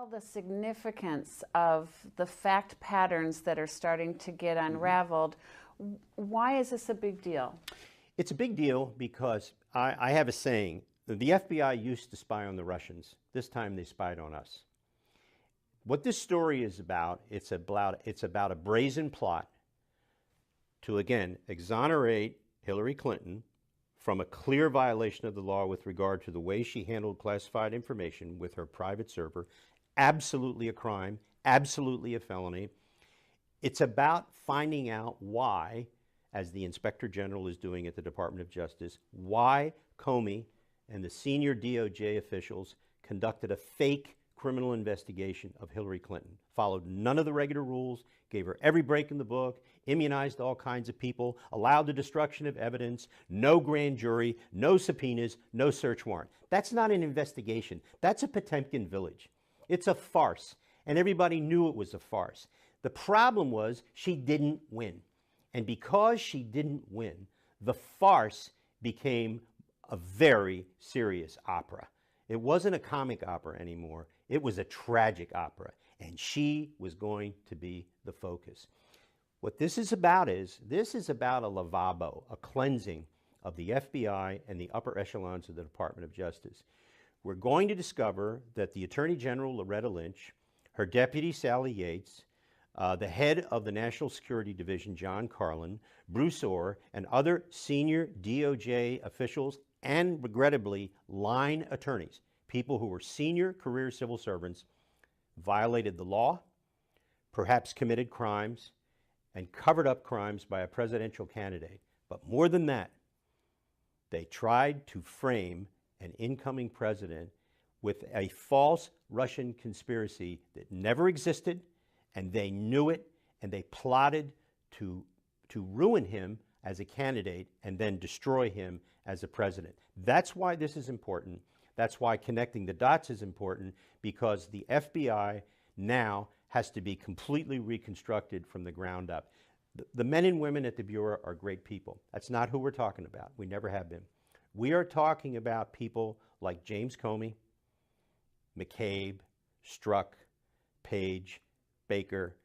all the significance of the fact patterns that are starting to get unraveled, why is this a big deal? It's a big deal because I have a saying, the FBI used to spy on the Russians. This time they spied on us. What this story is about, it's about a brazen plot to, again, exonerate Hillary Clinton from a clear violation of the law with regard to the way she handled classified information with her private server. Absolutely a crime, absolutely a felony. It's about finding out why, as the Inspector General is doing at the Department of Justice, why Comey and the senior DOJ officials conducted a fake criminal investigation of Hillary Clinton, followed none of the regular rules, gave her every break in the book, immunized all kinds of people, allowed the destruction of evidence, no grand jury, no subpoenas, no search warrant. That's not an investigation. That's a Potemkin village. It's a farce, and everybody knew it was a farce. The problem was she didn't win. And because she didn't win, the farce became a very serious opera. It wasn't a comic opera anymore. It was a tragic opera, and she was going to be the focus. What this is about a lavabo, a cleansing of the FBI and the upper echelons of the Department of Justice. We're going to discover that the Attorney General, Loretta Lynch, her deputy, Sally Yates, the head of the National Security Division, John Carlin, Bruce Orr, and other senior DOJ officials and, regrettably, line attorneys, people who were senior career civil servants, violated the law, perhaps committed crimes, and covered up crimes by a presidential candidate. But more than that, they tried to frame an incoming president with a false Russian conspiracy that never existed, and they knew it, and they plotted to ruin him as a candidate and then destroy him as a president. That's why this is important. That's why connecting the dots is important, because the FBI now has to be completely reconstructed from the ground up. The men and women at the Bureau are great people. That's not who we're talking about. We never have been. We are talking about people like James Comey, McCabe, Strzok, Page, Baker,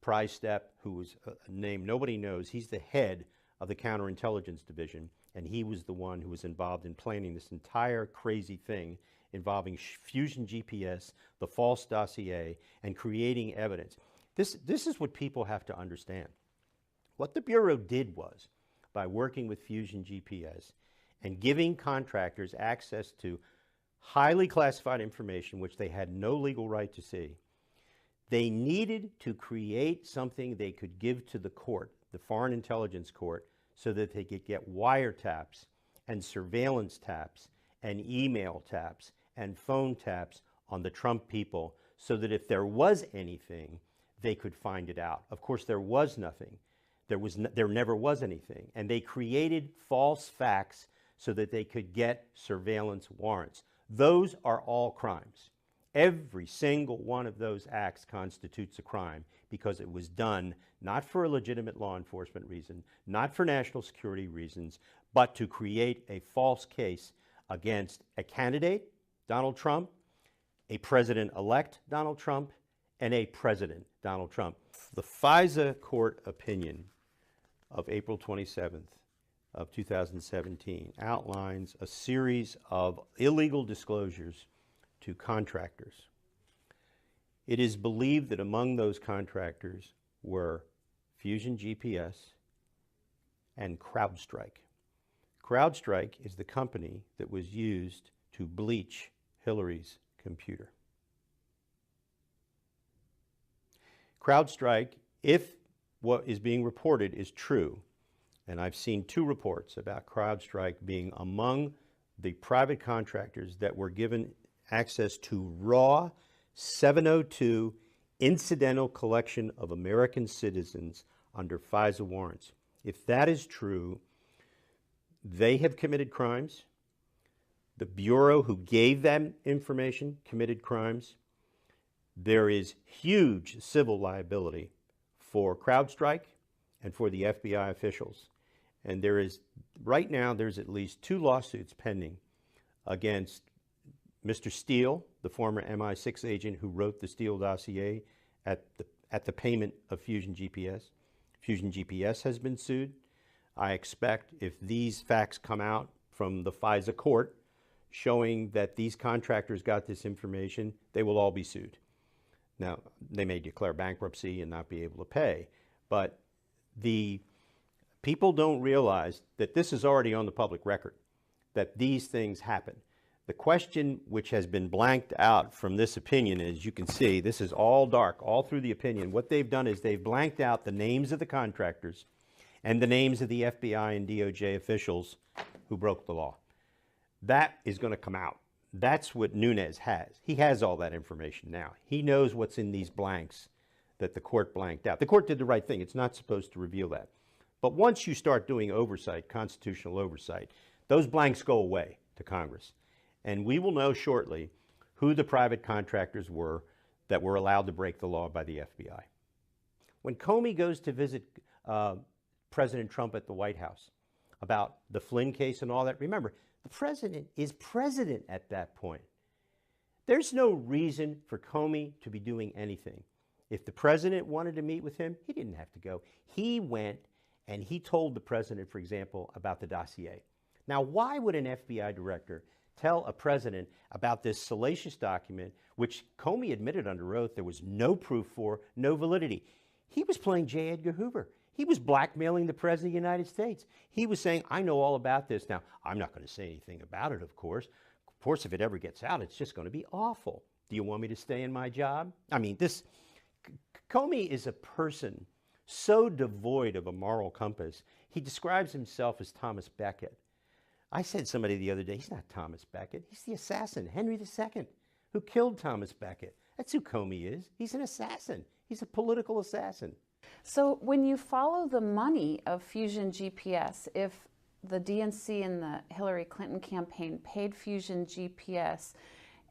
Prystep, who was a name nobody knows. He's the head of the Counterintelligence Division, and he was the one who was involved in planning this entire crazy thing involving Fusion GPS, the false dossier, and creating evidence. This is what people have to understand. What the Bureau did was, by working with Fusion GPS and giving contractors access to highly classified information which they had no legal right to see, they needed to create something they could give to the court, the Foreign Intelligence Court, so that they could get wiretaps and surveillance taps and email taps and phone taps on the Trump people, so that if there was anything, they could find it out. Of course, there was nothing. There never was anything. And they created false facts so that they could get surveillance warrants. Those are all crimes. Every single one of those acts constitutes a crime because it was done not for a legitimate law enforcement reason, not for national security reasons, but to create a false case against a candidate, Donald Trump, a president-elect, Donald Trump, and a president, Donald Trump. The FISA court opinion of April 27th of 2017 outlines a series of illegal disclosures to contractors. It is believed that among those contractors were Fusion GPS and CrowdStrike. CrowdStrike is the company that was used to bleach Hillary's computer. CrowdStrike, if what is being reported is true, and I've seen 2 reports about CrowdStrike being among the private contractors that were given access to raw 702 incidental collection of American citizens under FISA warrants. If that is true, they have committed crimes. The Bureau who gave them information committed crimes. There is huge civil liability for CrowdStrike and for the FBI officials. And there is, right now, there's at least 2 lawsuits pending against Mr. Steele, the former MI6 agent who wrote the Steele dossier at the payment of Fusion GPS. Fusion GPS has been sued. I expect if these facts come out from the FISA court showing that these contractors got this information, they will all be sued. Now, they may declare bankruptcy and not be able to pay, but the people don't realize that this is already on the public record, that these things happen. The question which has been blanked out from this opinion, as you can see, this is all dark, all through the opinion. What they've done is they've blanked out the names of the contractors and the names of the FBI and DOJ officials who broke the law. That is going to come out. That's what Nunes has. He has all that information now. He knows what's in these blanks that the court blanked out. The court did the right thing. It's not supposed to reveal that. But once you start doing oversight, constitutional oversight, those blanks go away to Congress. And we will know shortly who the private contractors were that were allowed to break the law by the FBI. When Comey goes to visit President Trump at the White House about the Flynn case and all that, remember, the president is president at that point. There's no reason for Comey to be doing anything. If the president wanted to meet with him, he didn't have to go. He went and he told the president, for example, about the dossier. Now, why would an FBI director tell a president about this salacious document, which Comey admitted under oath there was no proof for, no validity? He was playing J. Edgar Hoover. He was blackmailing the President of the United States. He was saying, I know all about this. Now, I'm not going to say anything about it, of course. Of course, if it ever gets out, it's just going to be awful. Do you want me to stay in my job? I mean, Comey is a person so devoid of a moral compass. He describes himself as Thomas Becket. I said to somebody the other day, he's not Thomas Becket. He's the assassin, Henry II, who killed Thomas Becket. That's who Comey is. He's an assassin. He's a political assassin. So when you follow the money of Fusion GPS, if the DNC and the Hillary Clinton campaign paid Fusion GPS,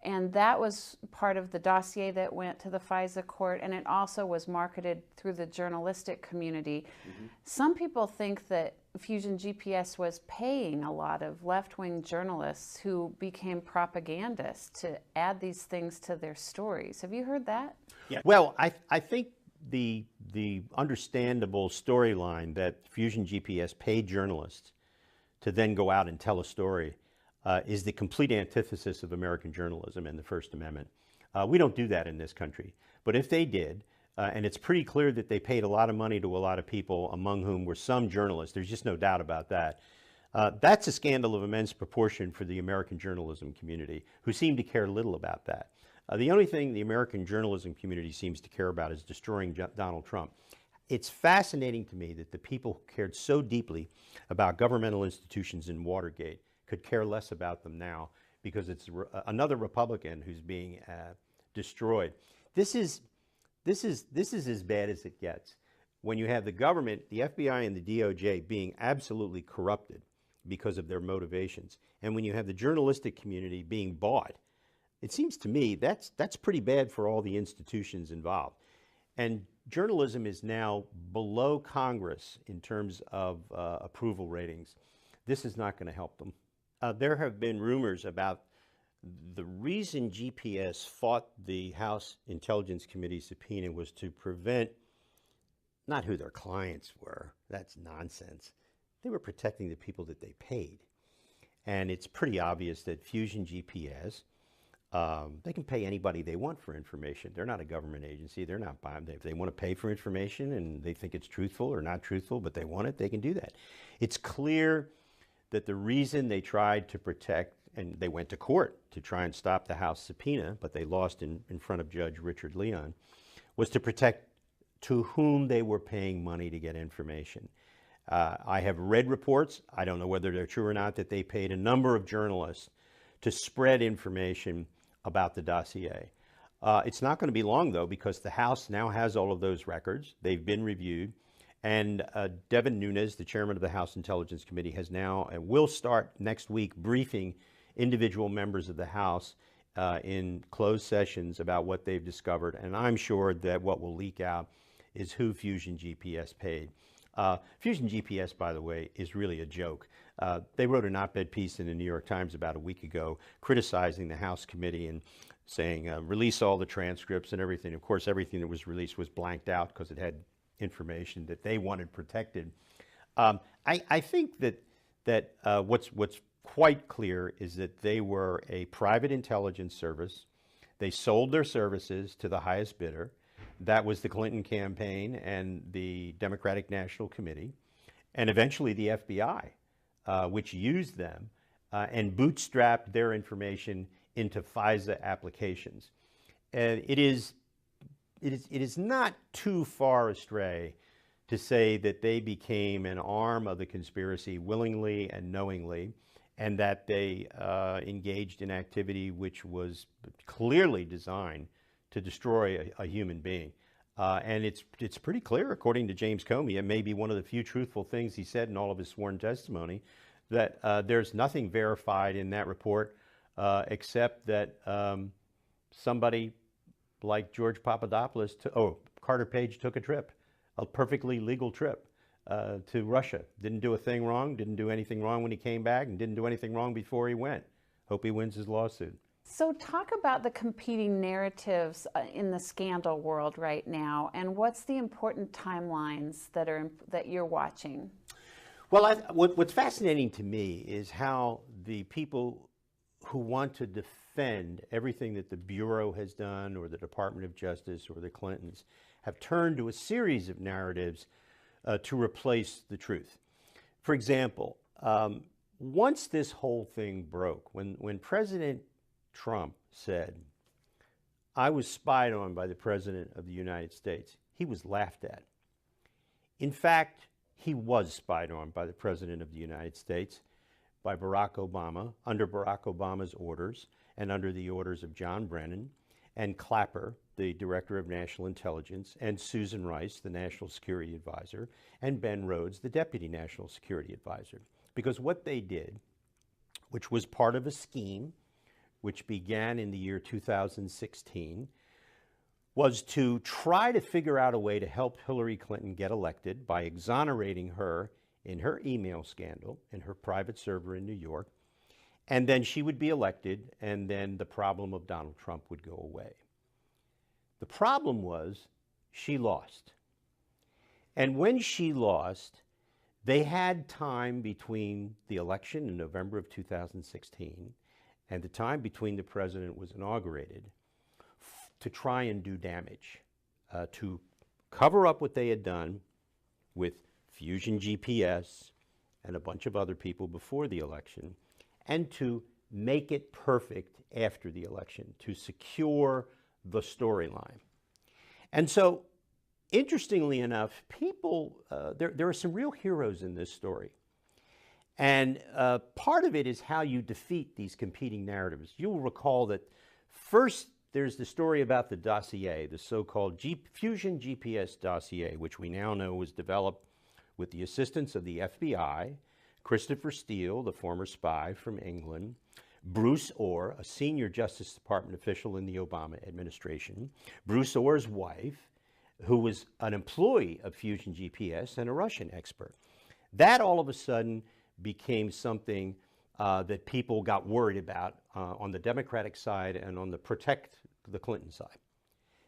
and that was part of the dossier that went to the FISA court, and it also was marketed through the journalistic community. Some people think that Fusion GPS was paying a lot of left-wing journalists who became propagandists to add these things to their stories. Have you heard that? Yeah. Well, I think the understandable storyline that Fusion GPS paid journalists to then go out and tell a story is the complete antithesis of American journalism and the First Amendment. We don't do that in this country. But if they did, and it's pretty clear that they paid a lot of money to a lot of people, among whom were some journalists, there's just no doubt about that. That's a scandal of immense proportion for the American journalism community, who seem to care little about that. The only thing the American journalism community seems to care about is destroying Donald Trump. It's fascinating to me that the people who cared so deeply about governmental institutions in Watergate could care less about them now because it's another Republican who's being destroyed. This is as bad as it gets. When you have the government, the FBI and the DOJ being absolutely corrupted because of their motivations, and when you have the journalistic community being bought, it seems to me that's pretty bad for all the institutions involved. And journalism is now below Congress in terms of approval ratings. This is not going to help them. There have been rumors about the reason GPS fought the House Intelligence Committee subpoena was to prevent, not who their clients were, that's nonsense. They were protecting the people that they paid. And it's pretty obvious that Fusion GPS, they can pay anybody they want for information. They're not a government agency. They're not buying. If they want to pay for information and they think it's truthful or not truthful, but they want it, they can do that. It's clear that the reason they tried to protect, and they went to court to try and stop the House subpoena, but they lost in front of Judge Richard Leon, was to protect to whom they were paying money to get information. I have read reports, I don't know whether they're true or not, that they paid a number of journalists to spread information about the dossier. It's not going to be long, though, because the House now has all of those records. They've been reviewed. And Devin Nunes, the chairman of the House Intelligence Committee, has now and will start next week briefing individual members of the House in closed sessions about what they've discovered. And I'm sure that what will leak out is who Fusion GPS paid. Fusion GPS, by the way, is really a joke. They wrote an op-ed piece in the New York Times about a week ago criticizing the House committee and saying, release all the transcripts and everything. Of course, everything that was released was blanked out because it had information that they wanted protected. I think that what's quite clear is that they were a private intelligence service. They sold their services to the highest bidder. That was the Clinton campaign and the Democratic National Committee, and eventually the FBI, which used them and bootstrapped their information into FISA applications. And it is not too far astray to say that they became an arm of the conspiracy willingly and knowingly, and that they engaged in activity which was clearly designed to destroy a human being. And it's pretty clear, according to James Comey, it may be one of the few truthful things he said in all of his sworn testimony, that there's nothing verified in that report except that somebody like George Papadopoulos, Carter Page took a trip, a perfectly legal trip to Russia. Didn't do a thing wrong, didn't do anything wrong when he came back, and didn't do anything wrong before he went. Hope he wins his lawsuit. So talk about the competing narratives in the scandal world right now, and what's the important timelines that you're watching? Well, what's fascinating to me is how the people who want to defend everything that the Bureau has done, or the Department of Justice, or the Clintons, have turned to a series of narratives to replace the truth. For example, once this whole thing broke, when President Trump said, "I was spied on by the President of the United States," he was laughed at. In fact, he was spied on by the President of the United States, by Barack Obama, under Barack Obama's orders, and under the orders of John Brennan, and Clapper, the Director of National Intelligence, and Susan Rice, the National Security Advisor, and Ben Rhodes, the Deputy National Security Advisor. Because what they did, which was part of a scheme which began in the year 2016, was to try to figure out a way to help Hillary Clinton get elected by exonerating her in her email scandal in her private server in New York, and then she would be elected, and then the problem of Donald Trump would go away. The problem was she lost. And when she lost, they had time between the election in November of 2016 and the time between the president was inaugurated to try and do damage, to cover up what they had done with Fusion GPS and a bunch of other people before the election, and to make it perfect after the election, to secure the storyline. And so, interestingly enough, people, there are some real heroes in this story. And part of it is how you defeat these competing narratives. You'll recall that first there's the story about the dossier, the so-called Fusion GPS dossier, which we now know was developed with the assistance of the FBI, Christopher Steele, the former spy from England, Bruce Ohr, a senior Justice Department official in the Obama administration, Bruce Ohr's wife, who was an employee of Fusion GPS and a Russian expert. That all of a sudden became something that people got worried about on the Democratic side and on the protect the Clinton side.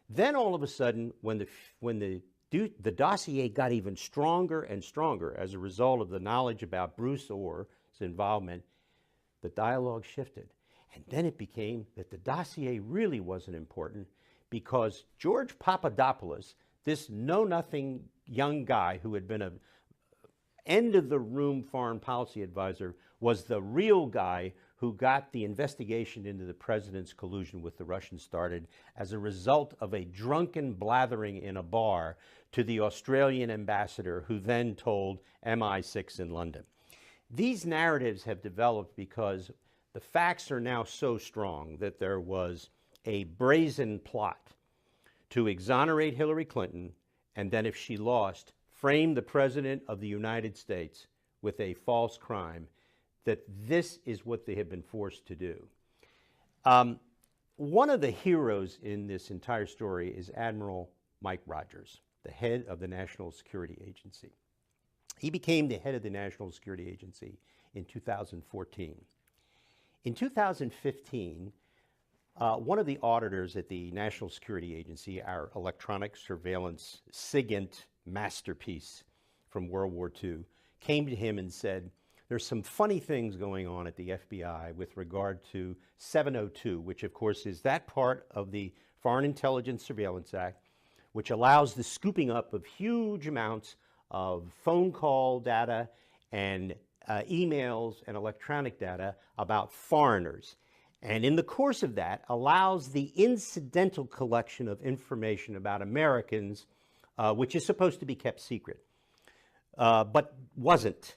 Then all of a sudden, when the dossier got even stronger and stronger as a result of the knowledge about Bruce Ohr's involvement, the dialogue shifted. And then it became that the dossier really wasn't important because George Papadopoulos, this know-nothing young guy who had been an end-of-the-room foreign policy advisor, was the real guy who got the investigation into the president's collusion with the Russians started as a result of a drunken blathering in a bar to the Australian ambassador, who then told MI6 in London. These narratives have developed because the facts are now so strong that there was a brazen plot to exonerate Hillary Clinton, and then if she lost, frame the President of the United States with a false crime, that this is what they have been forced to do. One of the heroes in this entire story is Admiral Mike Rogers, the head of the National Security Agency. He became the head of the National Security Agency in 2014. In 2015, one of the auditors at the National Security Agency, our electronic surveillance SIGINT masterpiece from World War II, came to him and said, there's some funny things going on at the FBI with regard to 702, which of course is that part of the Foreign Intelligence Surveillance Act, which allows the scooping up of huge amounts of phone call data and emails and electronic data about foreigners. And in the course of that, allows the incidental collection of information about Americans, which is supposed to be kept secret, but wasn't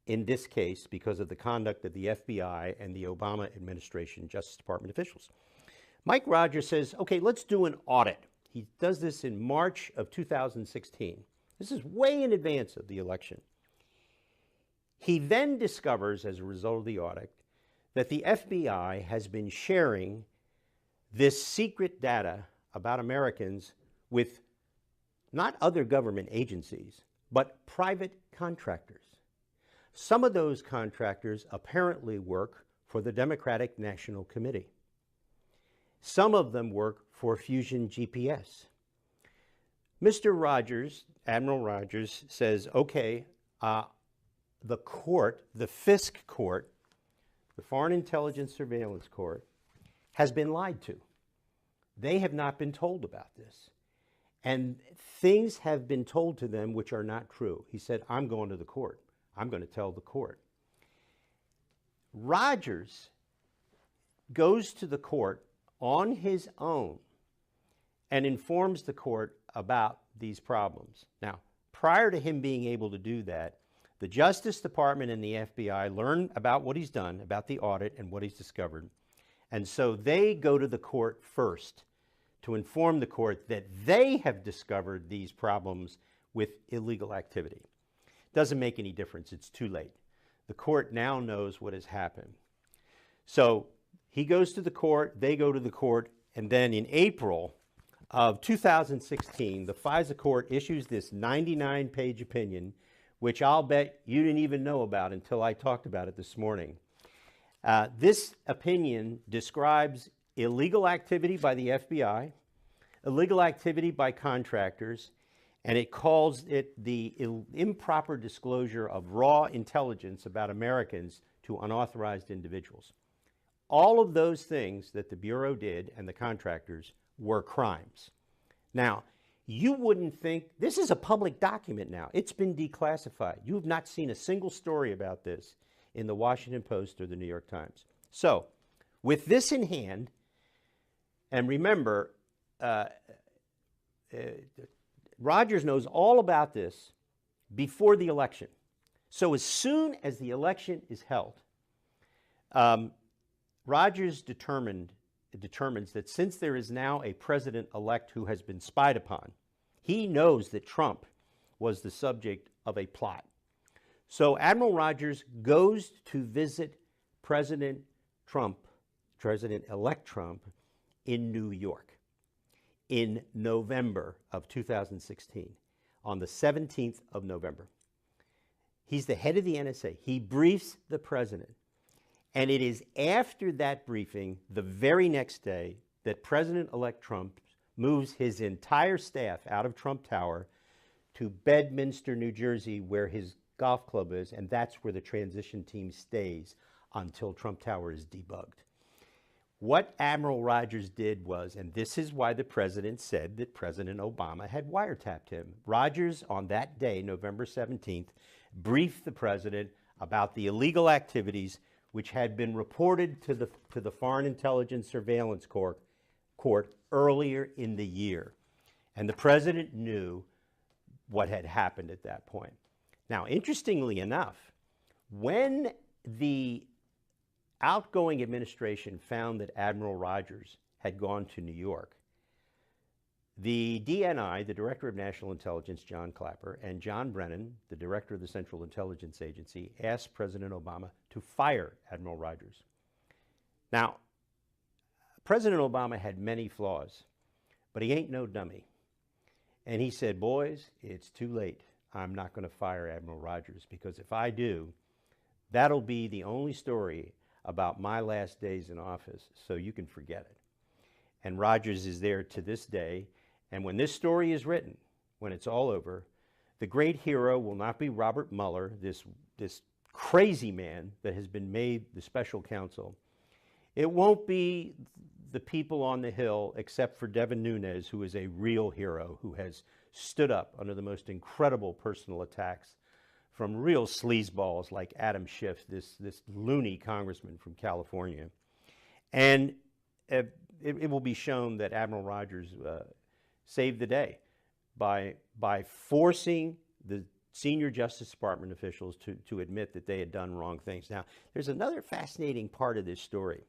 in this case because of the conduct of the FBI and the Obama administration Justice Department officials. Mike Rogers says, okay, let's do an audit. He does this in March of 2016. This is way in advance of the election. He then discovers, as a result of the audit, that the FBI has been sharing this secret data about Americans with not other government agencies, but private contractors. Some of those contractors apparently work for the Democratic National Committee. Some of them work for Fusion GPS. Mr. Rogers, Admiral Rogers, says, okay, the court, the FISC court, the Foreign Intelligence Surveillance Court, has been lied to. They have not been told about this. And things have been told to them which are not true. He said, I'm going to the court. I'm going to tell the court. Rogers goes to the court on his own and informs the court about these problems. Now, prior to him being able to do that, the Justice Department and the FBI learn about what he's done, about the audit and what he's discovered. And so they go to the court first to inform the court that they have discovered these problems with illegal activity. Doesn't make any difference. It's too late. The court now knows what has happened. So he goes to the court, they go to the court, and then in April of 2016, the FISA court issues this 99-page opinion, which I'll bet you didn't even know about until I talked about it this morning. This opinion describes illegal activity by the FBI, illegal activity by contractors, and it calls it the improper disclosure of raw intelligence about Americans to unauthorized individuals. All of those things that the Bureau did and the contractors were crimes. Now, you wouldn't think, this is a public document now. It's been declassified. You have not seen a single story about this in the Washington Post or the New York Times. So, with this in hand, and remember, Rogers knows all about this before the election. So as soon as the election is held, Rogers determines that since there is now a president-elect who has been spied upon, he knows that Trump was the subject of a plot. So Admiral Rogers goes to visit President Trump, President-elect Trump, in New York in November of 2016, on the 17th of November. He's the head of the NSA. He briefs the president. And it is after that briefing, the very next day, that President-elect Trump moves his entire staff out of Trump Tower to Bedminster, New Jersey, where his golf club is, and that's where the transition team stays until Trump Tower is debugged. What Admiral Rogers did was, and this is why the president said that President Obama had wiretapped him. Rogers, on that day, November 17th, briefed the president about the illegal activities which had been reported to the Foreign Intelligence Surveillance Court earlier in the year. And the president knew what had happened at that point. Now, interestingly enough, when the outgoing administration found that Admiral Rogers had gone to New York, the DNI, the Director of National Intelligence, John Clapper, and John Brennan, the Director of the Central Intelligence Agency, asked President Obama to fire Admiral Rogers. Now, President Obama had many flaws, but he ain't no dummy. And he said, boys, it's too late. I'm not going to fire Admiral Rogers, because if I do, that'll be the only story about my last days in office, so you can forget it. And Rogers is there to this day. And when this story is written, when it's all over, the great hero will not be Robert Mueller, this crazy man that has been made the special counsel. It won't be the people on the Hill, except for Devin Nunes, who is a real hero, who has stood up under the most incredible personal attacks from real sleazeballs like Adam Schiff, this loony congressman from California. And it will be shown that Admiral Rogers saved the day by forcing the senior Justice Department officials to admit that they had done wrong things. Now, there's another fascinating part of this story.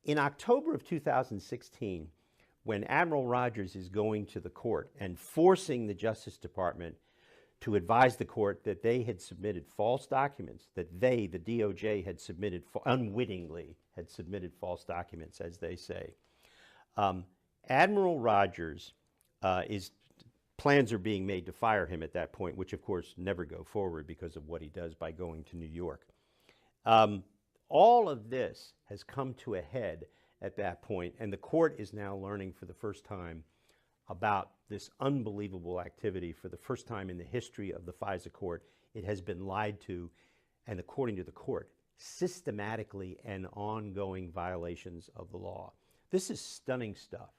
In October of 2016, when Admiral Rogers is going to the court and forcing the Justice Department to advise the court that they had submitted false documents, that they, the DOJ, had submitted, unwittingly had submitted false documents, as they say. Admiral Rogers plans are being made to fire him at that point, which of course never go forward because of what he does by going to New York. All of this has come to a head at that point, and the court is now learning for the first time about this unbelievable activity. For the first time in the history of the FISA court, it has been lied to, and according to the court, systematically and ongoing violations of the law. This is stunning stuff,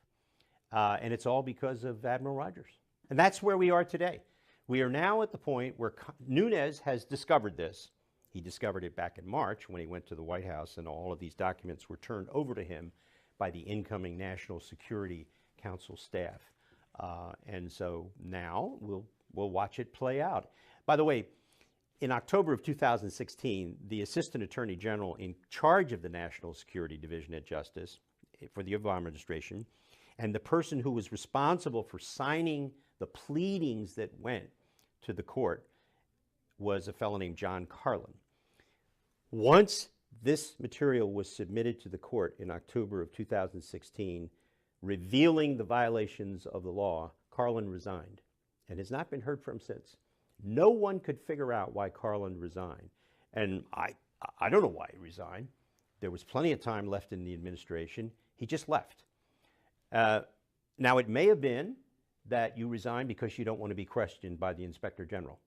and it's all because of Admiral Rogers. And that's where we are today. We are now at the point where Nunes has discovered this. He discovered it back in March when he went to the White House, and all of these documents were turned over to him by the incoming National Security Council staff. And so now we'll watch it play out. By the way, in October of 2016, the Assistant Attorney General in charge of the National Security Division at Justice for the Obama administration, and the person who was responsible for signing the pleadings that went to the court, was a fellow named John Carlin. Once this material was submitted to the court in October of 2016, revealing the violations of the law, Carlin resigned and has not been heard from since. No one could figure out why Carlin resigned. And I don't know why he resigned. There was plenty of time left in the administration. He just left. Now, it may have been that you resigned because you don't want to be questioned by the Inspector General,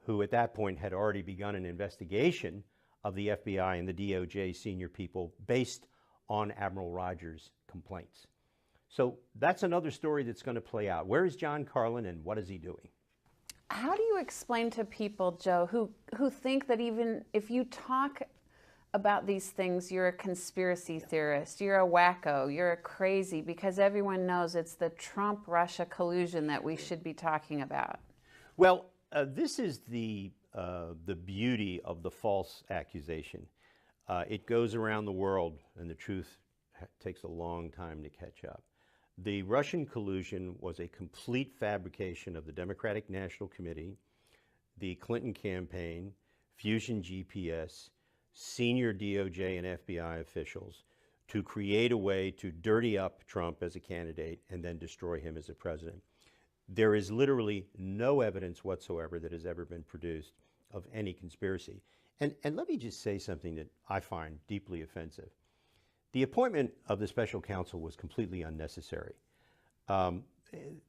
who at that point had already begun an investigation of the FBI and the DOJ senior people based on Admiral Rogers' complaints. So that's another story that's going to play out. Where is John Carlin, and what is he doing? How do you explain to people, Joe, who think that even if you talk about these things, you're a conspiracy theorist, you're a wacko, you're a crazy, because everyone knows it's the Trump-Russia collusion that we should be talking about? Well, this is the beauty of the false accusation. It goes around the world, and the truth takes a long time to catch up. The Russian collusion was a complete fabrication of the Democratic National Committee, the Clinton campaign, Fusion GPS, senior DOJ and FBI officials to create a way to dirty up Trump as a candidate and then destroy him as a president. There is literally no evidence whatsoever that has ever been produced of any conspiracy. And let me just say something that I find deeply offensive. The appointment of the special counsel was completely unnecessary.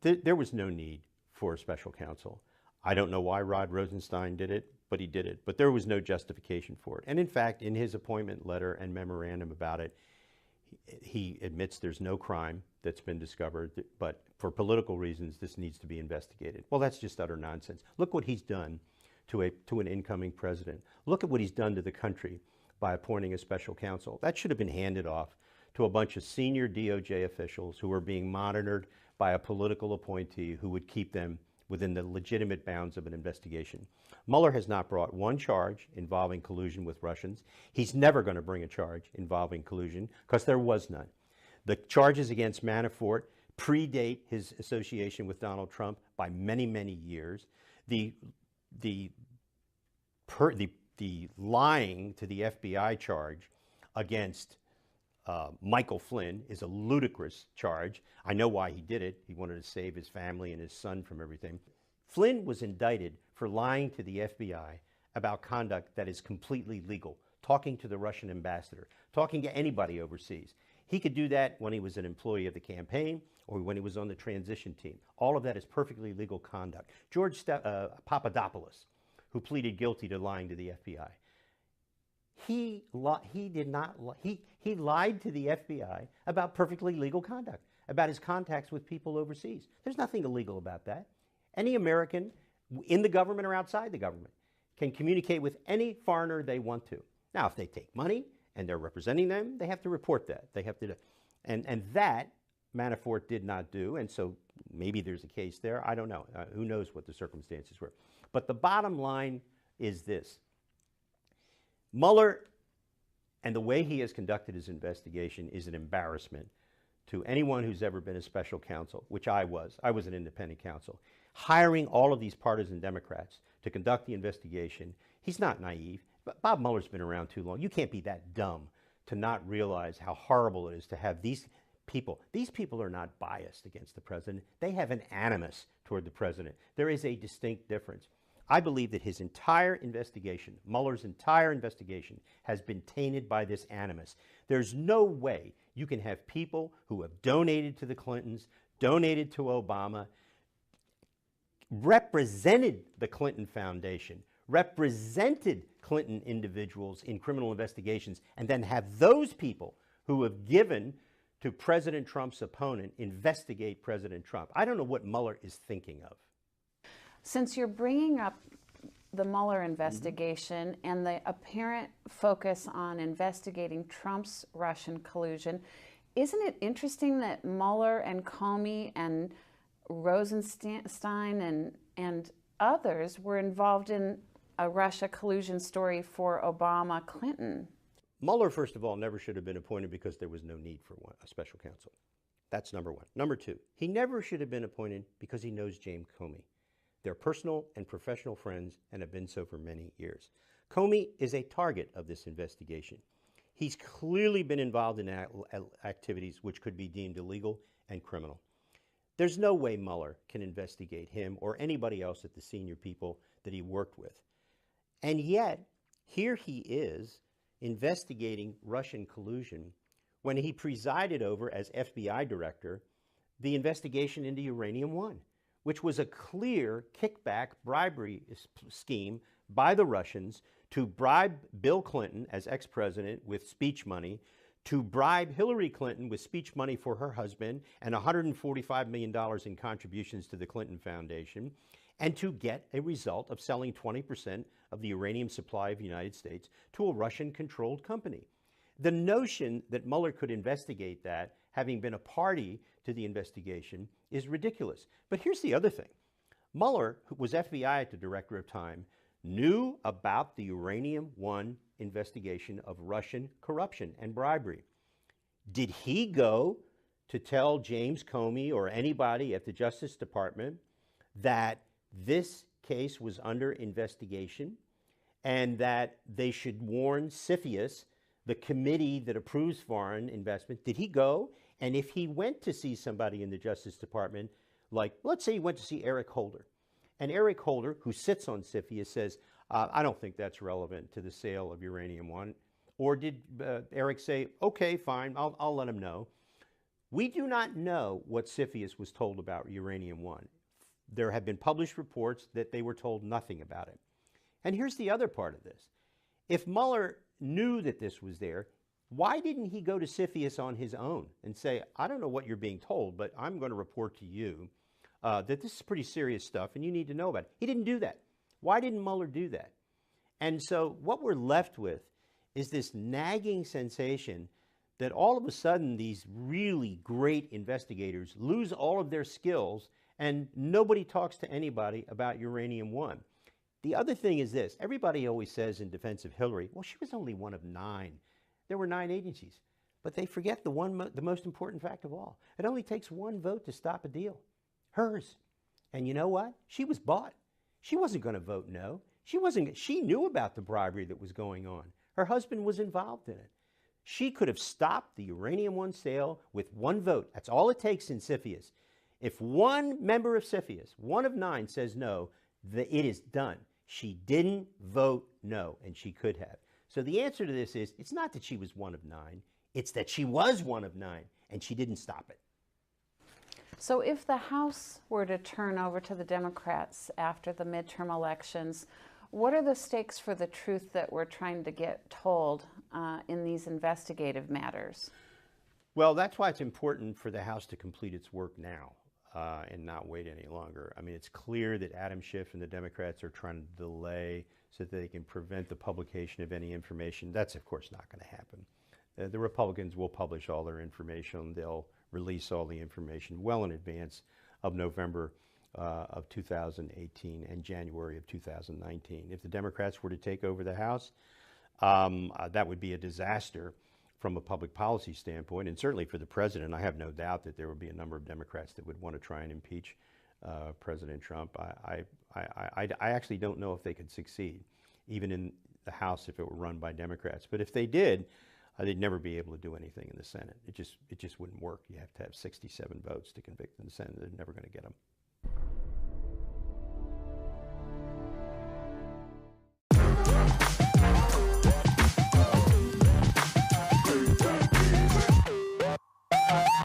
There was no need for a special counsel. I don't know why Rod Rosenstein did it, but he did it. But there was no justification for it. And in fact, in his appointment letter and memorandum about it, he admits there's no crime that's been discovered, but for political reasons, this needs to be investigated. Well, that's just utter nonsense. Look what he's done to an incoming president. Look at what he's done to the country by appointing a special counsel. That should have been handed off to a bunch of senior DOJ officials who were being monitored by a political appointee who would keep them within the legitimate bounds of an investigation. Mueller has not brought one charge involving collusion with Russians. He's never going to bring a charge involving collusion because there was none. The charges against Manafort predate his association with Donald Trump by many, many years. The lying to the FBI charge against Michael Flynn is a ludicrous charge. I know why he did it. He wanted to save his family and his son from everything. Flynn was indicted for lying to the FBI about conduct that is completely legal, talking to the Russian ambassador, talking to anybody overseas. He could do that when he was an employee of the campaign or when he was on the transition team. All of that is perfectly legal conduct. George Papadopoulos, who pleaded guilty to lying to the FBI, he lied to the FBI about perfectly legal conduct, about his contacts with people overseas. There's nothing illegal about that. Any American in the government or outside the government can communicate with any foreigner they want to. Now, if they take money and they're representing them, they have to report that. They have to, and that Manafort did not do, and so maybe there's a case there. I don't know. Who knows what the circumstances were. But the bottom line is this. Mueller and the way he has conducted his investigation is an embarrassment to anyone who's ever been a special counsel, which I was. I was an independent counsel. Hiring all of these partisan Democrats to conduct the investigation, he's not naive. But Bob Mueller's been around too long. You can't be that dumb to not realize how horrible it is to have these people. These people are not biased against the president. They have an animus toward the president. There is a distinct difference. I believe that his entire investigation, Mueller's entire investigation, has been tainted by this animus. There's no way you can have people who have donated to the Clintons, donated to Obama, represented the Clinton Foundation, represented Clinton individuals in criminal investigations, and then have those people who have given to President Trump's opponent investigate President Trump. I don't know what Mueller is thinking of. Since you're bringing up the Mueller investigation and the apparent focus on investigating Trump's Russian collusion, isn't it interesting that Mueller and Comey and Rosenstein and others were involved in a Russia collusion story for Obama Clinton? Mueller, first of all, never should have been appointed because there was no need for a special counsel. That's number one. Number two, he never should have been appointed because he knows James Comey. They're personal and professional friends and have been so for many years. Comey is a target of this investigation. He's clearly been involved in activities which could be deemed illegal and criminal. There's no way Mueller can investigate him or anybody else at the senior people that he worked with. And yet, here he is investigating Russian collusion when he presided over, as FBI director, the investigation into Uranium One, which was a clear kickback bribery scheme by the Russians to bribe Bill Clinton as ex-president with speech money, to bribe Hillary Clinton with speech money for her husband and $145 million in contributions to the Clinton Foundation, and to get a result of selling 20% of the uranium supply of the United States to a Russian-controlled company. The notion that Mueller could investigate that, having been a party to the investigation, is ridiculous. But here's the other thing. Mueller, who was FBI at the director of time, knew about the Uranium One investigation of Russian corruption and bribery. Did he go to tell James Comey or anybody at the Justice Department that this case was under investigation and that they should warn CFIUS, the committee that approves foreign investment? Did he go? And if he went to see somebody in the Justice Department, like, let's say he went to see Eric Holder, and Eric Holder, who sits on CFIUS, says, I don't think that's relevant to the sale of Uranium One. Or did Eric say, okay, fine, I'll let him know? We do not know what CFIUS was told about Uranium One. There have been published reports that they were told nothing about it. And here's the other part of this. If Mueller knew that this was there, why didn't he go to CFIUS on his own and say, I don't know what you're being told, but I'm going to report to you that this is pretty serious stuff and you need to know about it? He didn't do that. Why didn't Mueller do that? And so what we're left with is this nagging sensation that all of a sudden these really great investigators lose all of their skills and nobody talks to anybody about Uranium One. The other thing is this. Everybody always says in defense of Hillary, well, she was only one of 9. There were 9 agencies. But they forget the most important fact of all. It only takes one vote to stop a deal. Hers. And you know what? She was bought. She wasn't going to vote no. She knew about the bribery that was going on. Her husband was involved in it. She could have stopped the Uranium One sale with one vote. That's all it takes in CFIUS. If one member of CFIUS, one of 9, says no, it is done. She didn't vote no, and she could have. So the answer to this is, it's not that she was one of 9, it's that she was one of 9, and she didn't stop it. So if the House were to turn over to the Democrats after the midterm elections, what are the stakes for the truth that we're trying to get told in these investigative matters? Well, that's why it's important for the House to complete its work now and not wait any longer. I mean, it's clear that Adam Schiff and the Democrats are trying to delay so that they can prevent the publication of any information. That's, of course, not going to happen. The Republicans will publish all their information. They'll release all the information well in advance of November of 2018 and January of 2019. If the Democrats were to take over the House, that would be a disaster from a public policy standpoint, and certainly for the president. I have no doubt that there would be a number of Democrats that would want to try and impeach President Trump. I actually don't know if they could succeed, even in the House, if it were run by Democrats. But if they did, they'd never be able to do anything in the Senate. It just wouldn't work. You have to have 67 votes to convict in the Senate. They're never going to get them.